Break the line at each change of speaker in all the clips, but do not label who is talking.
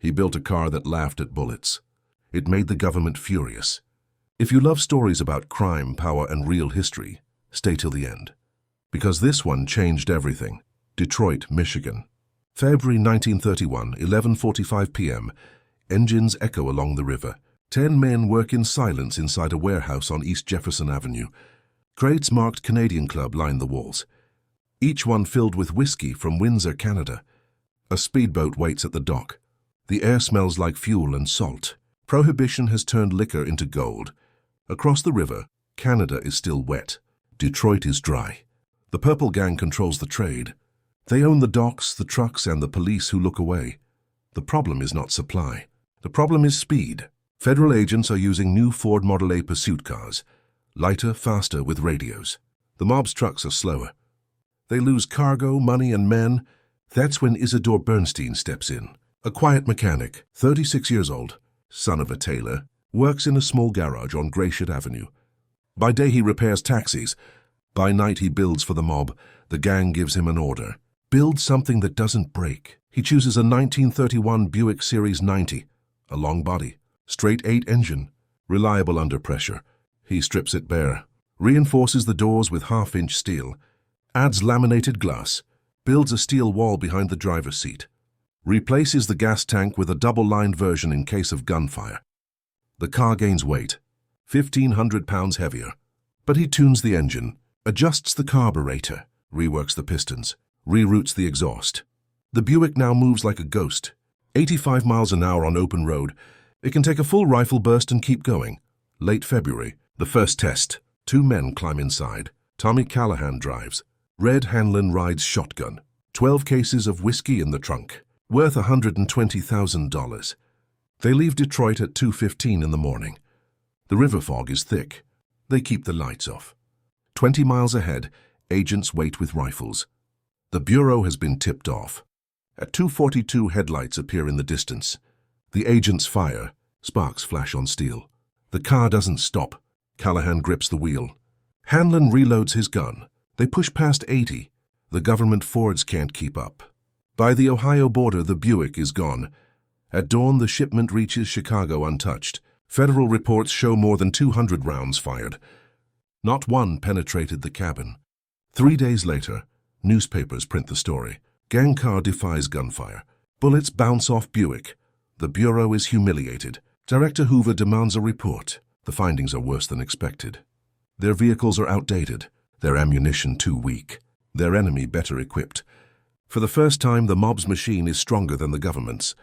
He built a car that laughed at bullets. It made the government furious. If you love stories about crime, power, and real history, stay till the end. Because this one changed everything. Detroit, Michigan. February 1931, 11:45 p.m. Engines echo along the river. 10 men work in silence inside a warehouse on East Jefferson Avenue. Crates marked Canadian Club line the walls, each one filled with whiskey from Windsor, Canada. A speedboat waits at the dock. The air smells like fuel and salt. Prohibition has turned liquor into gold. Across the river, Canada is still wet. Detroit is dry. The Purple Gang controls the trade. They own the docks, the trucks, and the police who look away. The problem is not supply. The problem is speed. Federal agents are using new Ford Model A pursuit cars. Lighter, faster, with radios. The mob's trucks are slower. They lose cargo, money, and men. That's when Isadore Bernstein steps in. A quiet mechanic, 36 years old, son of a tailor, works in a small garage on Gratiot Avenue. By day he repairs taxis. By night he builds for the mob. The gang gives him an order. Build something that doesn't break. He chooses a 1931 Buick Series 90, a long body, straight 8 engine, reliable under pressure. He strips it bare, reinforces the doors with half-inch steel, adds laminated glass, builds a steel wall behind the driver's seat, replaces the gas tank with a double-lined version in case of gunfire. The car gains weight, 1,500 pounds heavier, but he tunes the engine, adjusts the carburetor, reworks the pistons, reroutes the exhaust. The Buick now moves like a ghost, 85 miles an hour on open road. It can take a full rifle burst and keep going. Late February, the first test. 2 men climb inside. Tommy Callahan drives. Red Hanlon rides shotgun. 12 cases of whiskey in the trunk, worth $120,000. They leave Detroit at 2:15 in the morning. The river fog is thick. They keep the lights off. 20 miles ahead, agents wait with rifles. The bureau has been tipped off. At 2:42, headlights appear in the distance. The agents fire. Sparks flash on steel. The car doesn't stop. Callahan grips the wheel. Hanlon reloads his gun. They push past 80. The government Fords can't keep up. By the Ohio border, the Buick is gone. At dawn, the shipment reaches Chicago untouched. Federal reports show more than 200 rounds fired. Not one penetrated the cabin. 3 days later, newspapers print the story. Gang car defies gunfire. Bullets bounce off Buick. The bureau is humiliated. Director Hoover demands a report. The findings are worse than expected. Their vehicles are outdated. Their ammunition too weak. Their enemy better equipped. For the first time, the mob's machine is stronger than the government's.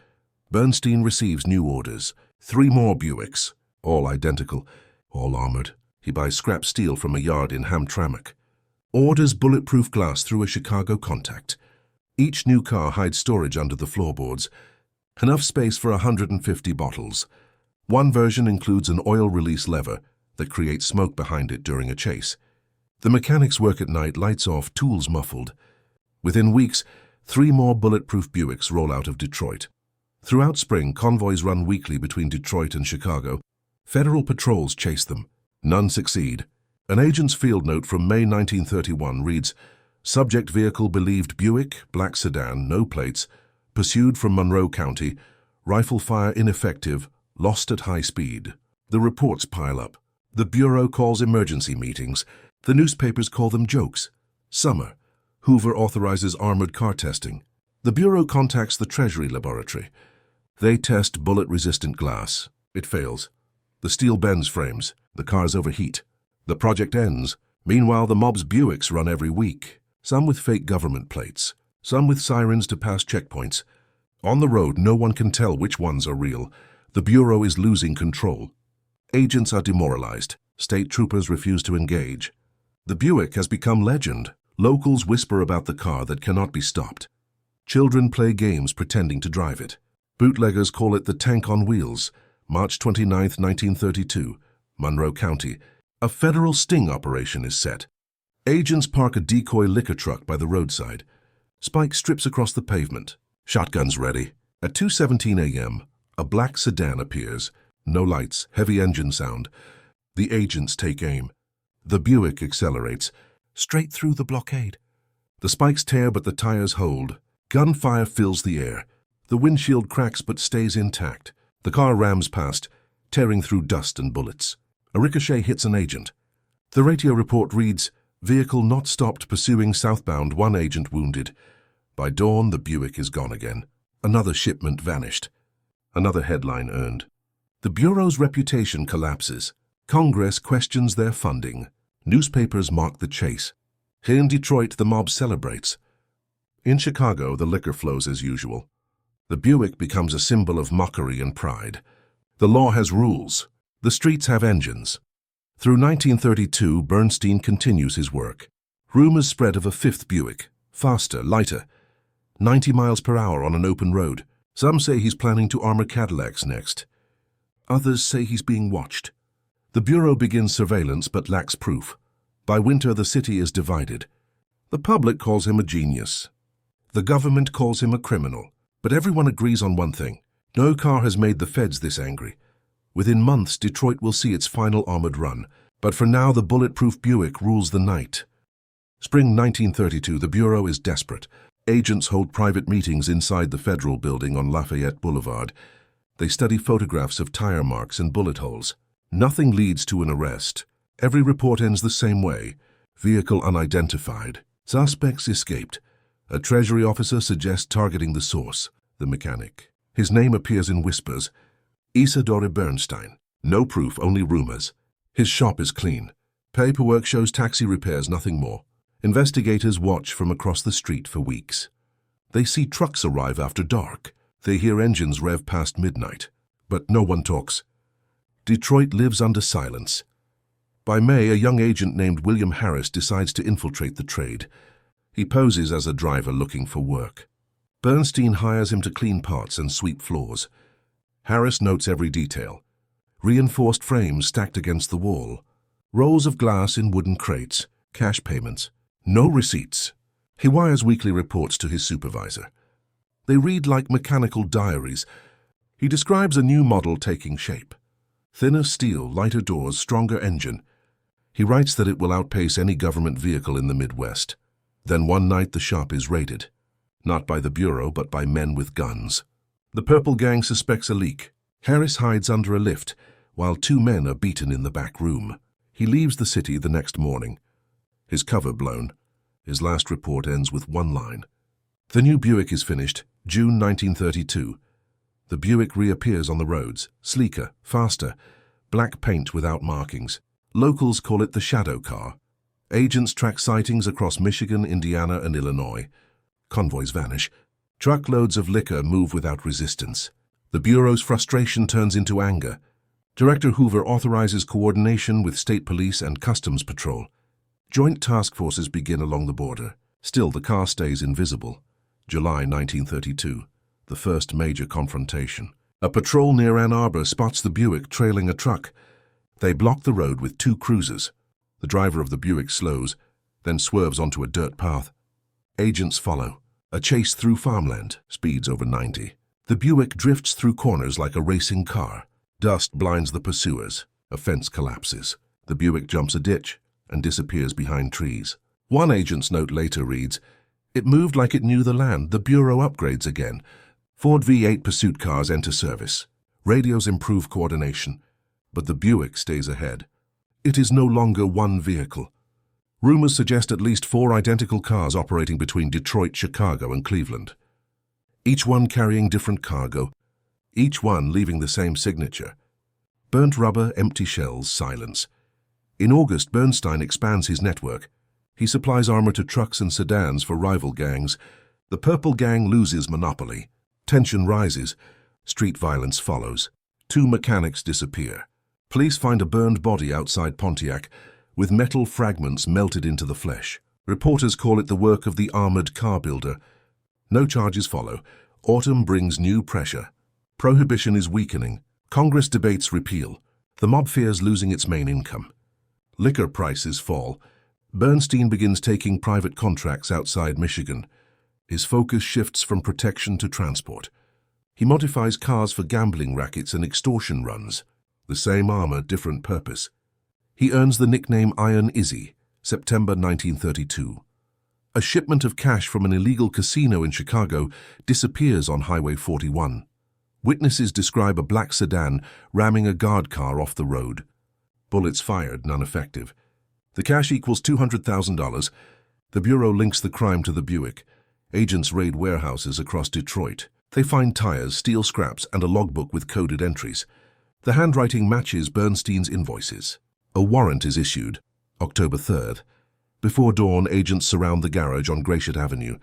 Bernstein receives new orders. 3 more Buicks, all identical, all armored. He buys scrap steel from a yard in Hamtramck. Orders bulletproof glass through a Chicago contact. Each new car hides storage under the floorboards. Enough space for 150 bottles. One version includes an oil release lever that creates smoke behind it during a chase. The mechanics work at night, lights off, tools muffled. Within weeks, 3 more bulletproof Buicks roll out of Detroit. Throughout spring, convoys run weekly between Detroit and Chicago. Federal patrols chase them. None succeed. An agent's field note from May 1931 reads, "Subject vehicle believed Buick, black sedan, no plates, pursued from Monroe County, rifle fire ineffective, lost at high speed." The reports pile up. The Bureau calls emergency meetings. The newspapers call them jokes. Summer. Hoover authorizes armored car testing. The Bureau contacts the Treasury Laboratory. They test bullet-resistant glass. It fails. The steel bends frames. The cars overheat. The project ends. Meanwhile, the mob's Buicks run every week. Some with fake government plates. Some with sirens to pass checkpoints. On the road, no one can tell which ones are real. The Bureau is losing control. Agents are demoralized. State troopers refuse to engage. The Buick has become legend. Locals whisper about the car that cannot be stopped. Children play games pretending to drive it. Bootleggers call it the tank on wheels. March 29, 1932, Monroe County. A federal sting operation is set. Agents park a decoy liquor truck by the roadside. Spike strips across the pavement. Shotguns ready. At 2:17 a.m., a black sedan appears. No lights, heavy engine sound. The agents take aim. The Buick accelerates, straight through the blockade. The spikes tear, but the tires hold. Gunfire fills the air. The windshield cracks but stays intact. The car rams past, tearing through dust and bullets. A ricochet hits an agent. The radio report reads, "Vehicle not stopped pursuing southbound, 1 agent wounded." By dawn, the Buick is gone again. Another shipment vanished. Another headline earned. The Bureau's reputation collapses. Congress questions their funding. Newspapers mock the chase. Here in Detroit, the mob celebrates. In Chicago, the liquor flows as usual. The Buick becomes a symbol of mockery and pride. The law has rules. The streets have engines. Through 1932, Bernstein continues his work. Rumors spread of a 5th Buick, faster, lighter, 90 miles per hour on an open road. Some say he's planning to armor Cadillacs next. Others say he's being watched. The Bureau begins surveillance but lacks proof. By winter, the city is divided. The public calls him a genius. The government calls him a criminal. But everyone agrees on one thing. No car has made the feds this angry. Within months, Detroit will see its final armored run. But for now, the Bulletproof Buick rules the night. Spring 1932, the Bureau is desperate. Agents hold private meetings inside the Federal Building on Lafayette Boulevard. They study photographs of tire marks and bullet holes. Nothing leads to an arrest. Every report ends the same way. Vehicle unidentified. Suspects escaped. A Treasury officer suggests targeting the source, the mechanic. His name appears in whispers. Isadore Bernstein. No proof, only rumors. His shop is clean. Paperwork shows taxi repairs, nothing more. Investigators watch from across the street for weeks. They see trucks arrive after dark. They hear engines rev past midnight. But no one talks. Detroit lives under silence. By May, a young agent named William Harris decides to infiltrate the trade. He poses as a driver looking for work. Bernstein hires him to clean parts and sweep floors. Harris notes every detail. Reinforced frames stacked against the wall. Rolls of glass in wooden crates. Cash payments. No receipts. He wires weekly reports to his supervisor. They read like mechanical diaries. He describes a new model taking shape. Thinner steel, lighter doors, stronger engine. He writes that it will outpace any government vehicle in the Midwest. Then one night the shop is raided. Not by the Bureau, but by men with guns. The Purple Gang suspects a leak. Harris hides under a lift, while 2 men are beaten in the back room. He leaves the city the next morning. His cover blown. His last report ends with one line. The new Buick is finished, June 1932. The Buick reappears on the roads, sleeker, faster, black paint without markings. Locals call it the shadow car. Agents track sightings across Michigan, Indiana, and Illinois. Convoys vanish. Truckloads of liquor move without resistance. The Bureau's frustration turns into anger. Director Hoover authorizes coordination with state police and customs patrol. Joint task forces begin along the border. Still, the car stays invisible. July 1932, the first major confrontation. A patrol near Ann Arbor spots the Buick trailing a truck. They block the road with 2 cruisers. The driver of the Buick slows, then swerves onto a dirt path. Agents follow. A chase through farmland, speeds over 90. The Buick drifts through corners like a racing car. Dust blinds the pursuers. A fence collapses. The Buick jumps a ditch and disappears behind trees. One agent's note later reads, "It moved like it knew the land. The Bureau upgrades again." Ford V8 pursuit cars enter service. Radios improve coordination, but the Buick stays ahead. It is no longer one vehicle. Rumors suggest at least 4 identical cars operating between Detroit, Chicago, and Cleveland. Each one carrying different cargo, each one leaving the same signature. Burnt rubber, empty shells, silence. In August, Bernstein expands his network. He supplies armor to trucks and sedans for rival gangs. The Purple Gang loses monopoly. Tension rises. Street violence follows. 2 mechanics disappear. Police find a burned body outside Pontiac, with metal fragments melted into the flesh. Reporters call it the work of the armored car builder. No charges follow. Autumn brings new pressure. Prohibition is weakening. Congress debates repeal. The mob fears losing its main income. Liquor prices fall. Bernstein begins taking private contracts outside Michigan. His focus shifts from protection to transport. He modifies cars for gambling rackets and extortion runs. The same armor, different purpose. He earns the nickname Iron Izzy, September 1932. A shipment of cash from an illegal casino in Chicago disappears on Highway 41. Witnesses describe a black sedan ramming a guard car off the road. Bullets fired, none effective. The cash equals $200,000. The Bureau links the crime to the Buick. Agents raid warehouses across Detroit. They find tires, steel scraps, and a logbook with coded entries. The handwriting matches Bernstein's invoices. A warrant is issued, October 3rd. Before dawn, agents surround the garage on Gratiot Avenue.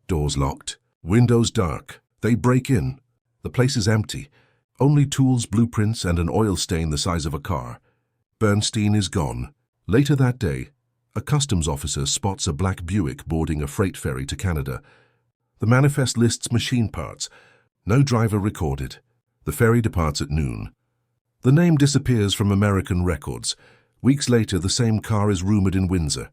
Doors locked, windows dark. They break in. The place is empty. Only tools, blueprints, and an oil stain the size of a car. Bernstein is gone. Later that day, a customs officer spots a black Buick boarding a freight ferry to Canada. The manifest lists machine parts. No driver recorded. The ferry departs at noon. The name disappears from American records. Weeks later, the same car is rumored in Windsor.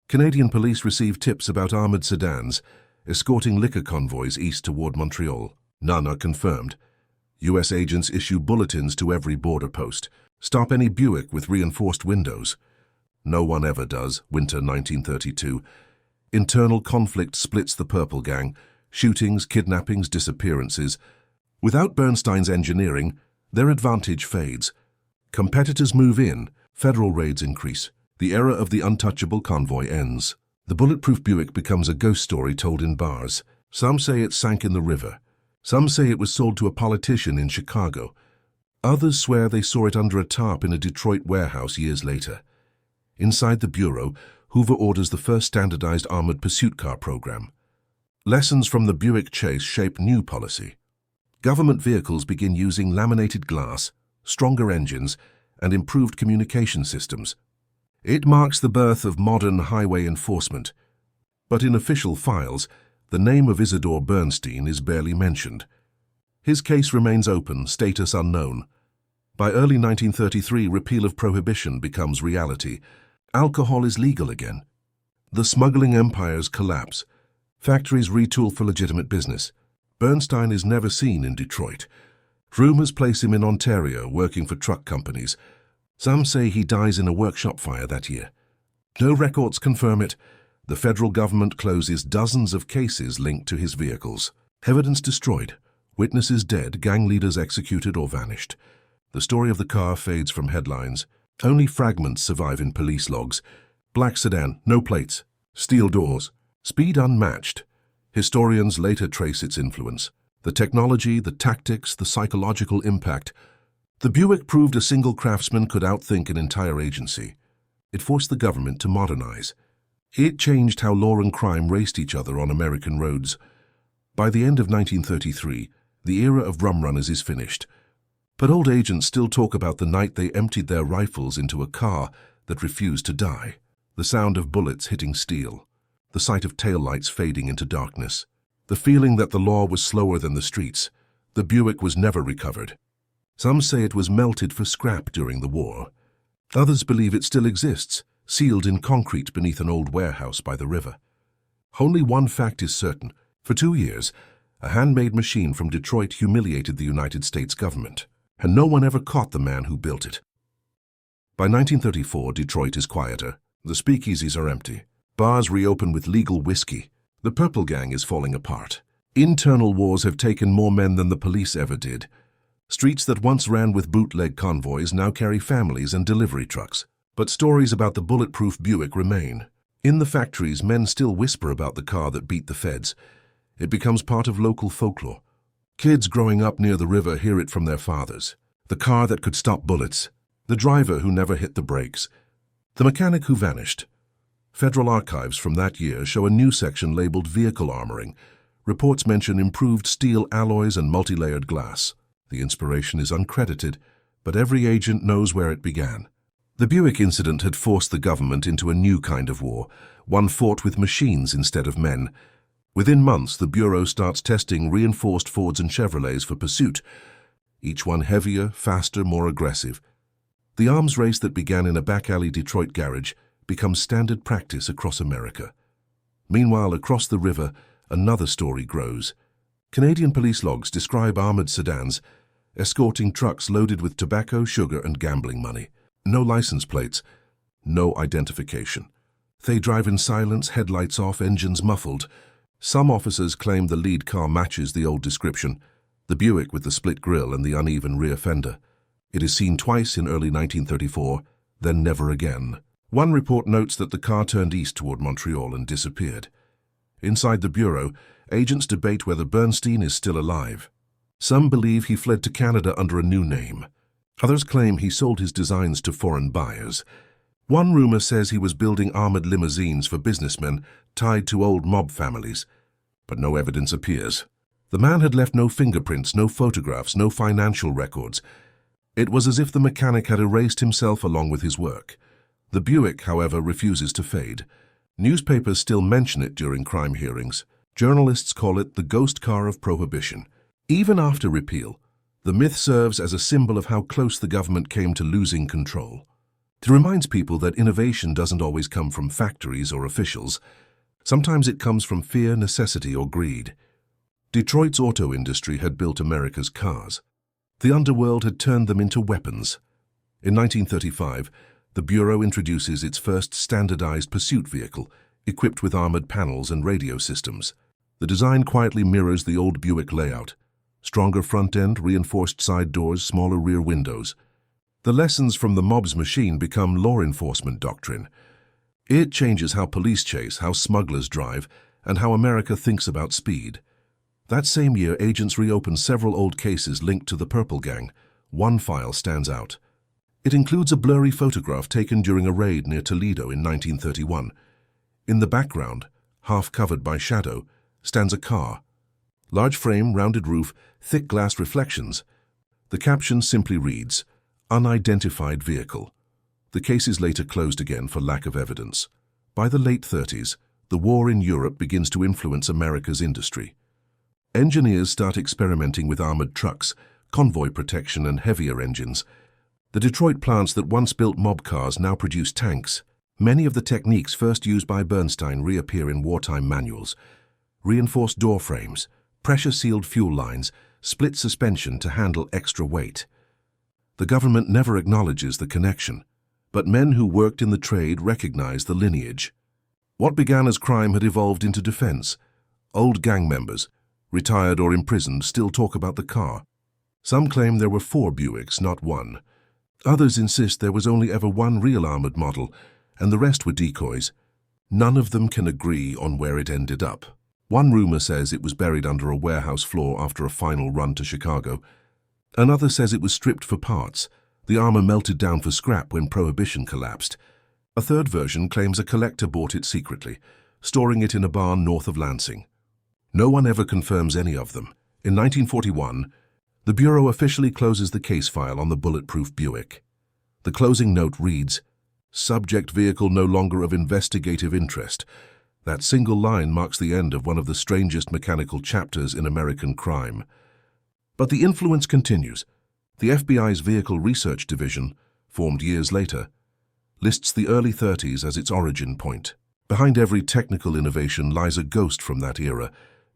Canadian police receive tips about armored sedans, escorting liquor convoys east toward Montreal. None are confirmed. U.S. agents issue bulletins to every border post. Stop any Buick with reinforced windows. No one ever does, winter 1932. Internal conflict splits the Purple Gang. Shootings, kidnappings, disappearances. Without Bernstein's engineering, their advantage fades. Competitors move in. Federal raids increase. The era of the untouchable convoy ends. The Bulletproof Buick becomes a ghost story told in bars. Some say it sank in the river. Some say it was sold to a politician in Chicago. Others swear they saw it under a tarp in a Detroit warehouse years later. Inside the Bureau, Hoover orders the first standardized armored pursuit car program. Lessons from the Buick chase shape new policy. Government vehicles begin using laminated glass, stronger engines, and improved communication systems. It marks the birth of modern highway enforcement. But in official files, the name of Isadore Bernstein is barely mentioned. His case remains open, status unknown. By early 1933, repeal of Prohibition becomes reality. Alcohol is legal again. The smuggling empires collapse. Factories retool for legitimate business. Bernstein is never seen in Detroit. Rumors place him in Ontario, working for truck companies. Some say he dies in a workshop fire that year. No records confirm it. The federal government closes dozens of cases linked to his vehicles. Evidence destroyed. Witnesses dead, gang leaders executed or vanished. The story of the car fades from headlines. Only fragments survive in police logs. Black sedan, no plates. Steel doors. Speed unmatched. Historians later trace its influence. The technology, the tactics, the psychological impact. The Buick proved a single craftsman could outthink an entire agency. It forced the government to modernize. It changed how law and crime raced each other on American roads. By the end of 1933, the era of rum-runners is finished. But old agents still talk about the night they emptied their rifles into a car that refused to die. The sound of bullets hitting steel. The sight of taillights fading into darkness. The feeling that the law was slower than the streets. The Buick was never recovered. Some say it was melted for scrap during the war. Others believe it still exists, sealed in concrete beneath an old warehouse by the river. Only one fact is certain. For 2 years, a handmade machine from Detroit humiliated the United States government, and no one ever caught the man who built it. By 1934, Detroit is quieter. The speakeasies are empty. Bars reopen with legal whiskey. The Purple Gang is falling apart. Internal wars have taken more men than the police ever did. Streets that once ran with bootleg convoys now carry families and delivery trucks. But stories about the Bulletproof Buick remain. In the factories, men still whisper about the car that beat the feds. It becomes part of local folklore. Kids growing up near the river hear it from their fathers. The car that could stop bullets. The driver who never hit the brakes. The mechanic who vanished. Federal archives from that year show a new section labeled Vehicle Armoring. Reports mention improved steel alloys and multi-layered glass. The inspiration is uncredited, but every agent knows where it began. The Buick incident had forced the government into a new kind of war, one fought with machines instead of men. Within months, the Bureau starts testing reinforced Fords and Chevrolets for pursuit, each one heavier, faster, more aggressive. The arms race that began in a back-alley Detroit garage becomes standard practice across America. Meanwhile, across the river, another story grows. Canadian police logs describe armored sedans, escorting trucks loaded with tobacco, sugar, and gambling money. No license plates, no identification. They drive in silence, headlights off, engines muffled. Some officers claim the lead car matches the old description, the Buick with the split grille and the uneven rear fender. It is seen twice in early 1934, then never again. One report notes that the car turned east toward Montreal and disappeared. Inside the Bureau, agents debate whether Bernstein is still alive. Some believe he fled to Canada under a new name. Others claim he sold his designs to foreign buyers. One rumor says he was building armored limousines for businessmen tied to old mob families, but no evidence appears. The man had left no fingerprints, no photographs, no financial records. It was as if the mechanic had erased himself along with his work. The Buick, however, refuses to fade. Newspapers still mention it during crime hearings. Journalists call it the ghost car of Prohibition. Even after repeal, the myth serves as a symbol of how close the government came to losing control. It reminds people that innovation doesn't always come from factories or officials. Sometimes it comes from fear, necessity, or greed. Detroit's auto industry had built America's cars. The underworld had turned them into weapons. In 1935, the Bureau introduces its first standardized pursuit vehicle, equipped with armored panels and radio systems. The design quietly mirrors the old Buick layout. Stronger front end, reinforced side doors, smaller rear windows. The lessons from the mob's machine become law enforcement doctrine. It changes how police chase, how smugglers drive, and how America thinks about speed. That same year, agents reopened several old cases linked to the Purple Gang. One file stands out. It includes a blurry photograph taken during a raid near Toledo in 1931. In the background, half covered by shadow, stands a car. Large frame, rounded roof, thick glass reflections. The caption simply reads, "Unidentified vehicle." The case is later closed again for lack of evidence. By the late 30s, the war in Europe begins to influence America's industry. Engineers start experimenting with armored trucks, convoy protection, and heavier engines. The Detroit plants that once built mob cars now produce tanks. Many of the techniques first used by Bernstein reappear in wartime manuals. Reinforced door frames, pressure-sealed fuel lines, split suspension to handle extra weight. The government never acknowledges the connection, but men who worked in the trade recognize the lineage. What began as crime had evolved into defense. Old gang members, retired or imprisoned, still talk about the car. Some claim there were 4 Buicks, not one. Others insist there was only ever one real armored model, and the rest were decoys. None of them can agree on where it ended up. One rumor says it was buried under a warehouse floor after a final run to Chicago. Another says it was stripped for parts. The armor melted down for scrap when Prohibition collapsed. A third version claims a collector bought it secretly, storing it in a barn north of Lansing. No one ever confirms any of them. In 1941, the Bureau officially closes the case file on the Bulletproof Buick. The closing note reads, "Subject vehicle no longer of investigative interest." That single line marks the end of one of the strangest mechanical chapters in American crime. But the influence continues. The FBI's Vehicle Research Division, formed years later, lists the early 30s as its origin point. Behind every technical innovation lies a ghost from that era.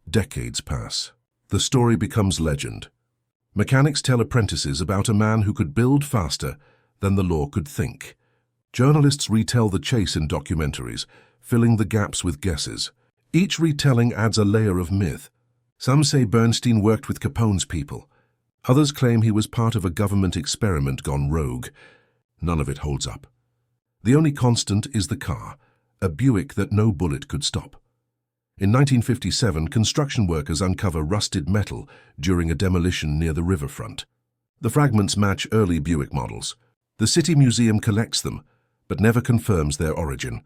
Decades pass. The story becomes legend. Mechanics tell apprentices about a man who could build faster than the law could think. Journalists retell the chase in documentaries, filling the gaps with guesses. Each retelling adds a layer of myth. Some say Bernstein worked with Capone's people. Others claim he was part of a government experiment gone rogue. None of it holds up. The only constant is the car, a Buick that no bullet could stop. In 1957, construction workers uncover rusted metal during a demolition near the riverfront. The fragments match early Buick models. The City Museum collects them, but never confirms their origin.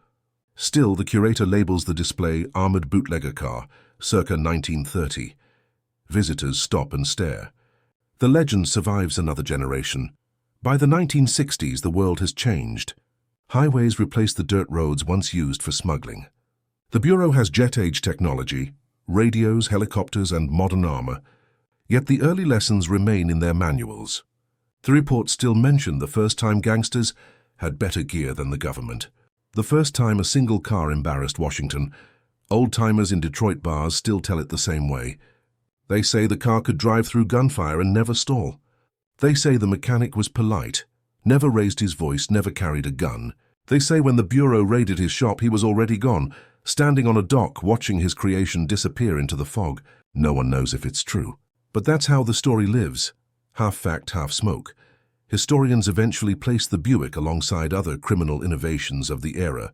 Still, the curator labels the display Armored Bootlegger Car, circa 1930. Visitors stop and stare. The legend survives another generation. By the 1960s, the world has changed. Highways replace the dirt roads once used for smuggling. The Bureau has jet-age technology, radios, helicopters, and modern armor, yet the early lessons remain in their manuals. The reports still mention the first-time gangsters had better gear than the government. The first time a single car embarrassed Washington, old-timers in Detroit bars still tell it the same way. They say the car could drive through gunfire and never stall. They say the mechanic was polite, never raised his voice, never carried a gun. They say when the Bureau raided his shop, he was already gone, standing on a dock watching his creation disappear into the fog. No one knows if it's true. But that's how the story lives. Half fact, half smoke. Historians eventually place the Buick alongside other criminal innovations of the era.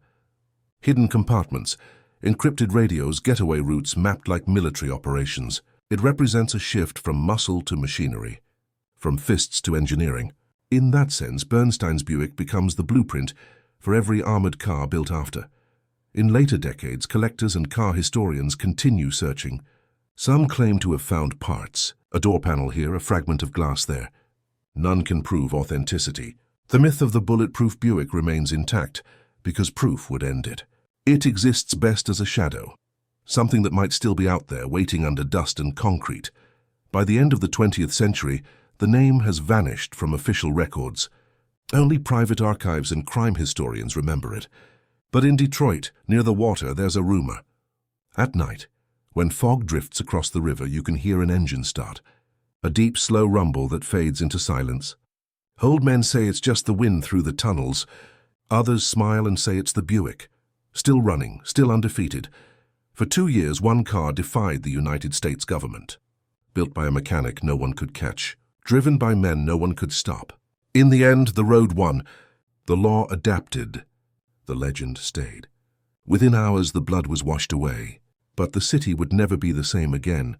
Hidden compartments, encrypted radios, getaway routes mapped like military operations. It represents a shift from muscle to machinery, from fists to engineering. In that sense, Bernstein's Buick becomes the blueprint for every armored car built after. In later decades, collectors and car historians continue searching. Some claim to have found parts, a door panel here, a fragment of glass there. None can prove authenticity. The myth of the bulletproof Buick remains intact because proof would end it. It exists best as a shadow, something that might still be out there waiting under dust and concrete. By the end of the 20th century, the name has vanished from official records. Only private archives and crime historians remember it. But in Detroit, near the water, there's a rumor. At night, when fog drifts across the river, you can hear an engine start. A deep, slow rumble that fades into silence. Old men say it's just the wind through the tunnels. Others smile and say it's the Buick. Still running, still undefeated. For 2 years, one car defied the United States government. Built by a mechanic no one could catch. Driven by men no one could stop. In the end, the road won. The law adapted. The legend stayed. Within hours, the blood was washed away. But the city would never be the same again.